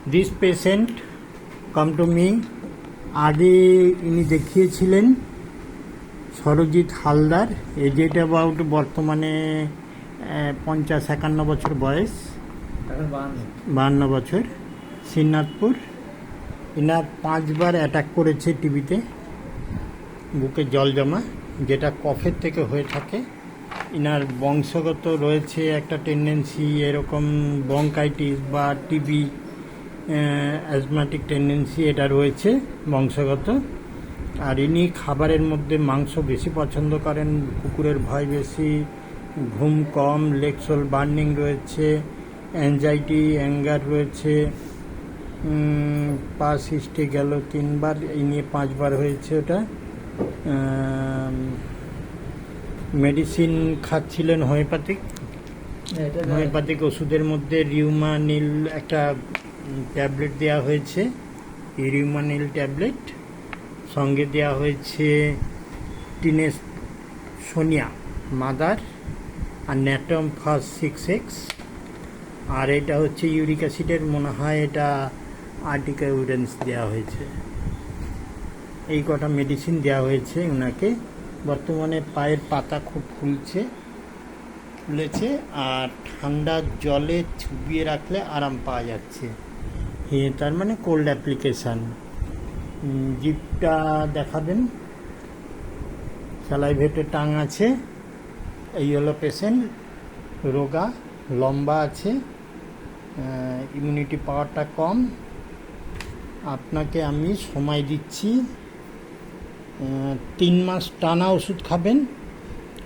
This patient come to me. আগে ইনি দেখিয়েছিলেন সরজিৎ হালদার, এজেড অ্যাবাউট বর্তমানে 50-51 বছর বয়স, এখন 52 বছর, শ্রীনাথপুর। ইনার 5 বার অ্যাটাক করেছে টিবিতে, বুকে জল জমা, যেটা কফের থেকে হয়ে থাকে। ইনার বংশগত রয়েছে একটা টেন্ডেন্সি, এরকম ব্রঙ্কাইটিস বা টিবি অ্যাজমাটিক টেন্ডেন্সি, এটা রয়েছে বংশগত। আর ইনি খাবারের মধ্যে মাংস বেশি পছন্দ করেন, কুকুরের ভয় বেশি, ঘুম কম, লেগসোল বার্নিং রয়েছে, অ্যাংজাইটি অ্যাঙ্গার রয়েছে। পাস হিস্ট্রি গেল 3 বার, এই নিয়ে 5 বার হয়েছে ওটা। মেডিসিন খাচ্ছিলেন হোমিওপ্যাথিক ওষুধের মধ্যে রিউমানিল একটা ট্যাবলেট দেওয়া হয়েছে, রিউমানিল ট্যাবলেট, সঙ্গে দেওয়া হয়েছে টিনেস সোনিয়া মাদার আর ন্যাটম ফার্স্ট 6X। আর এটা হচ্ছে ইউরিক অ্যাসিডের, মনে হয় এটা আর্টিকা ইউরেন্স দেওয়া হয়েছে। এই কটা মেডিসিন দেওয়া হয়েছে ওনাকে। বর্তমানে পায়ের পাতা খুব ফুলেছে, আর ঠান্ডা জলে চুবিয়ে রাখলে আরাম পাওয়া যাচ্ছে। তার মানে কোল্ড অ্যাপ্লিকেশান। জিভটা দেখাবেন, স্যালাইভেটে টাং আছে। এই হলো পেশেন্ট, রোগা, লম্বা আছে, ইমিউনিটি পাওয়ারটা কম। আপনাকে আমি সময় দিচ্ছি 3 মাস টানা ওষুধ খাবেন,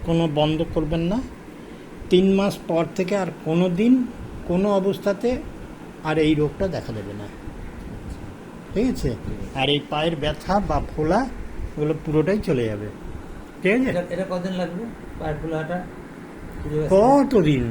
কোনো বন্ধ করবেন না। 3 মাস পর থেকে আর কোনো দিন কোনো অবস্থাতে আর এই রোগটা দেখা দেবে না, ঠিক আছে? আর এই পায়ের ব্যথা বা ফোলা ওগুলো পুরোটাই চলে যাবে, ঠিক আছে? এটা কতদিন লাগবে পায়ের ফোলাটা? কতদিন